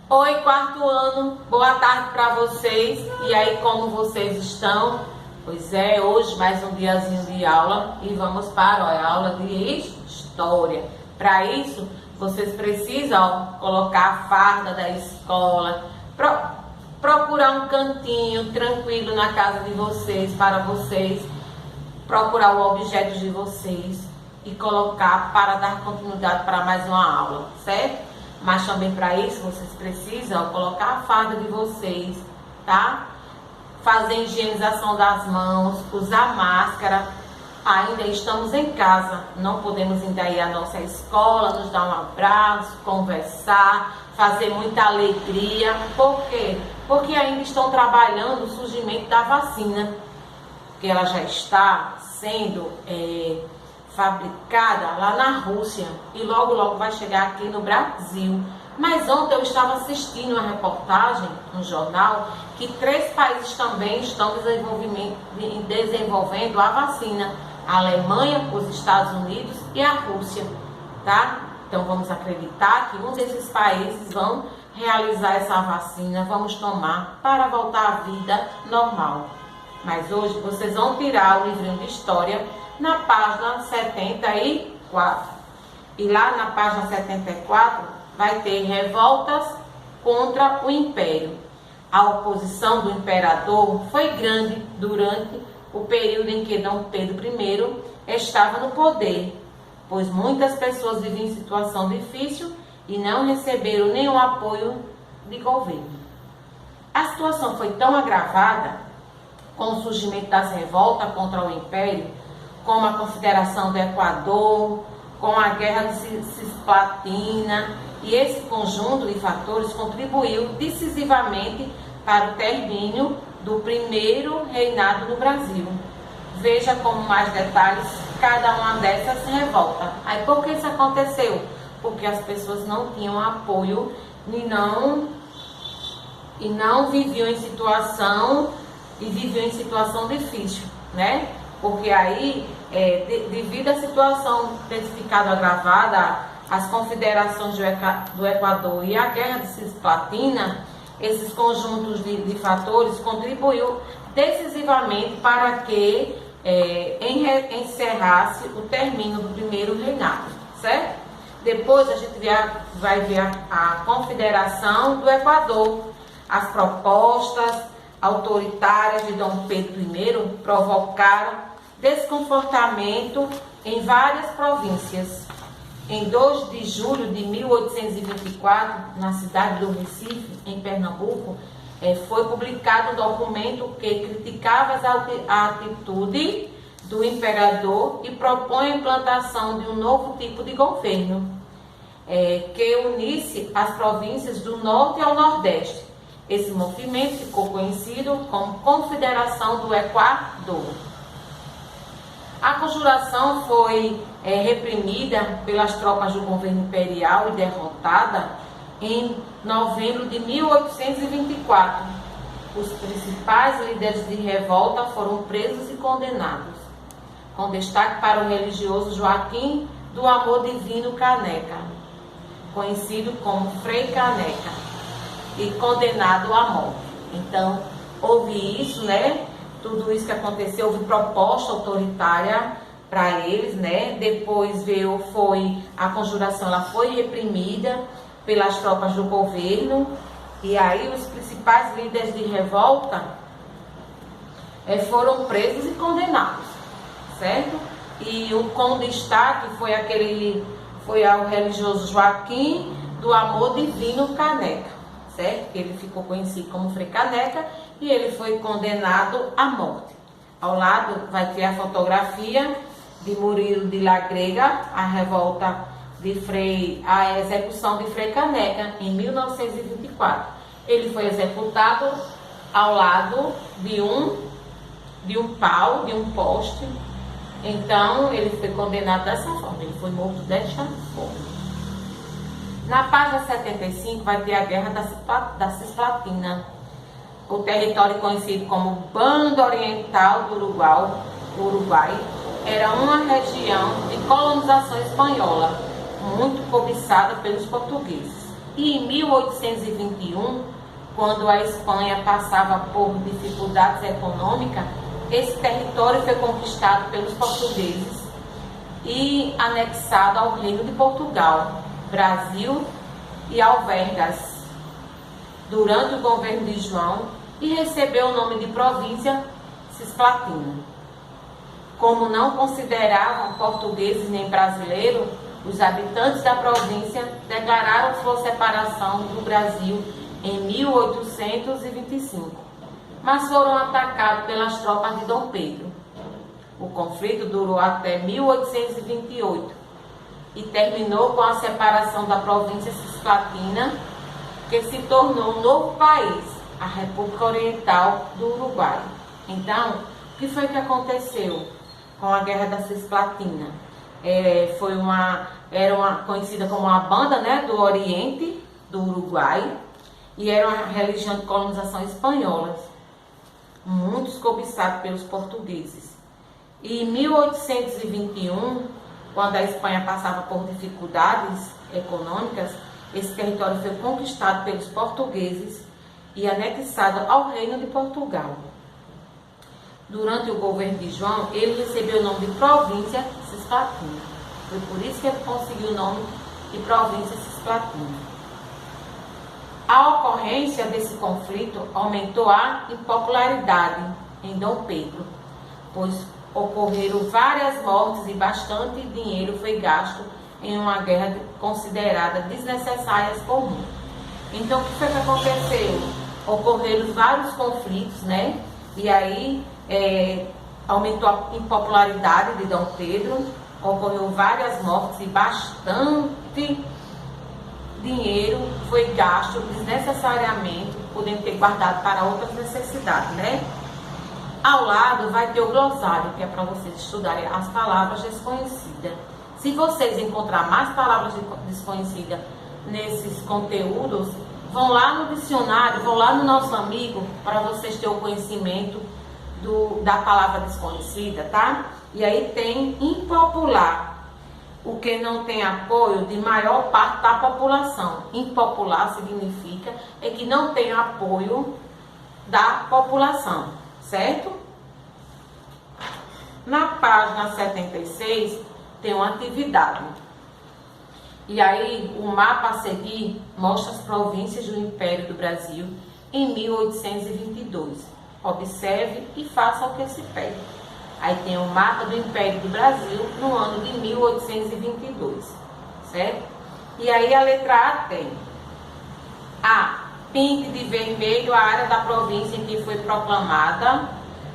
Oi, quarto ano, boa tarde para vocês. E aí, como vocês estão? Pois é, hoje mais um diazinho de aula e vamos para a aula de história. Para isso, vocês precisam colocar a farda da escola, procurar um cantinho tranquilo na casa de vocês, para vocês procurar o objeto de vocês e colocar para dar continuidade para mais uma aula, certo? Mas também para isso vocês precisam colocar a farda de vocês, tá? Fazer higienização das mãos, usar máscara. Ainda estamos em casa, não podemos ir daí à nossa escola, nos dar um abraço, conversar, fazer muita alegria. Por quê? Porque ainda estão trabalhando o surgimento da vacina, que ela já está sendo fabricada lá na Rússia e logo vai chegar aqui no Brasil. Mas ontem eu estava assistindo uma reportagem no jornal que 3 países também estão desenvolvendo a vacina: a Alemanha, os Estados Unidos e a Rússia, tá? Então vamos acreditar que um desses países vão realizar essa vacina, vamos tomar para voltar à vida normal. Mas hoje vocês vão tirar o livrinho de história na página 74. E lá na página 74 vai ter revoltas contra o Império. A oposição do imperador foi grande durante o período em que Dom Pedro I estava no poder, pois muitas pessoas viviam em situação difícil e não receberam nenhum apoio de governo. A situação foi tão agravada com o surgimento das revoltas contra o Império, como a Confederação do Equador, com a Guerra de Cisplatina, e esse conjunto de fatores contribuiu decisivamente para o término do primeiro reinado no Brasil. Veja com mais detalhes cada uma dessas revoltas. Aí por que isso aconteceu? Porque as pessoas não tinham apoio e não viviam em situação difícil, né? Porque aí, devido à situação ter ficado agravada, as confederações do Equador e a Guerra de Cisplatina, esses conjuntos de fatores contribuiu decisivamente para que encerrasse o término do primeiro reinado, certo? Depois a gente vai ver a Confederação do Equador. As propostas autoritárias de Dom Pedro I provocaram desconfortamento em várias províncias. Em 2 de julho de 1824, na cidade do Recife, em Pernambuco, foi publicado um documento que criticava a atitude do imperador e propõe a implantação de um novo tipo de governo, que unisse as províncias do Norte ao Nordeste. Esse movimento ficou conhecido como Confederação do Equador. A conjuração foi reprimida pelas tropas do governo imperial e derrotada em novembro de 1824. Os principais líderes de revolta foram presos e condenados, com destaque para o religioso Joaquim do Amor Divino Caneca, conhecido como Frei Caneca, e condenado à morte. Então, houve isso, né? Tudo isso que aconteceu, houve proposta autoritária para eles, né? Depois a conjuração, ela foi reprimida pelas tropas do governo, e aí os principais líderes de revolta foram presos e condenados, certo? E com destaque foi ao religioso Joaquim do Amor Divino Caneca, certo? Ele ficou conhecido como Frei Caneca e ele foi condenado à morte. Ao lado vai ter a fotografia de Murilo de la Grega, a execução de Frei Caneca em 1924. Ele foi executado ao lado de um poste. Então ele foi condenado dessa forma, ele foi morto desta forma. Na página 75 vai ter a Guerra da Cisplatina. O território conhecido como Banda Oriental do Uruguai era uma região de colonização espanhola, muito cobiçada pelos portugueses. E em 1821, quando a Espanha passava por dificuldades econômicas, esse território foi conquistado pelos portugueses e anexado ao Reino de Portugal, Brasil e Alvergas, durante o governo de João, e recebeu o nome de província Cisplatina. Como não consideravam portugueses nem brasileiros, os habitantes da província declararam sua separação do Brasil em 1825, mas foram atacados pelas tropas de Dom Pedro. O conflito durou até 1828 e terminou com a separação da província Cisplatina, que se tornou um novo país, a República Oriental do Uruguai. Então, o que foi que aconteceu com a Guerra da Cisplatina? Era conhecida como uma banda, né, do Oriente do Uruguai, e era uma religião de colonização espanhola, muitos cobiçados pelos portugueses. E em 1821, quando a Espanha passava por dificuldades econômicas, esse território foi conquistado pelos portugueses e anexado ao Reino de Portugal. Durante o governo de João, ele recebeu o nome de província Cisplatina. Foi por isso que ele conseguiu o nome de província Cisplatina. A ocorrência desse conflito aumentou a impopularidade em Dom Pedro, pois ocorreram várias mortes e bastante dinheiro foi gasto em uma guerra considerada desnecessária por muitos. Então, o que foi que aconteceu? Ocorreram vários conflitos, né? E aí aumentou a impopularidade de Dom Pedro, ocorreu várias mortes e bastante dinheiro foi gasto desnecessariamente, podendo ter guardado para outras necessidades, né? Ao lado vai ter o glossário, que é para vocês estudarem as palavras desconhecidas. Se vocês encontrar mais palavras desconhecidas nesses conteúdos, vão lá no dicionário, vão lá no Nosso Amigo, para vocês terem o conhecimento da palavra desconhecida, tá? E aí tem impopular, o que não tem apoio de maior parte da população. Impopular significa que não tem apoio da população, certo? Na página 76 tem uma atividade. E aí o mapa a seguir mostra as províncias do Império do Brasil em 1822. Observe e faça o que se pede. Aí tem o mapa do Império do Brasil no ano de 1822, certo? E aí a letra A tem A. Pinte de vermelho a área da província em que foi proclamada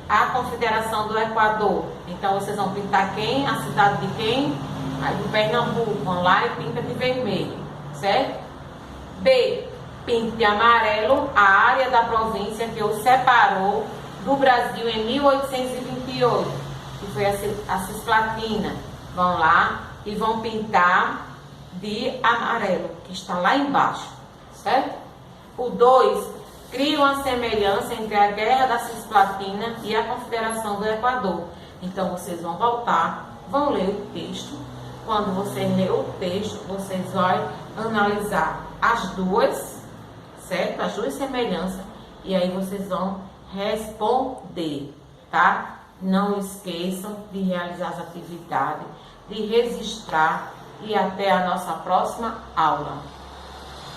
a Confederação do Equador. Então vocês vão pintar quem? A cidade de quem? Aí do Pernambuco. Vão lá e pinta de vermelho, certo? B. Pinte de amarelo a área da província que o separou do Brasil em 1828, que foi a Cisplatina. Vão lá e vão pintar de amarelo, que está lá embaixo, certo? O 2, cria uma semelhança entre a Guerra da Cisplatina e a Confederação do Equador. Então, vocês vão voltar, vão ler o texto. Quando você ler o texto, vocês vão analisar as duas, certo? As duas semelhanças, e aí vocês vão responder, tá? Não esqueçam de realizar as atividades, de registrar, e até a nossa próxima aula.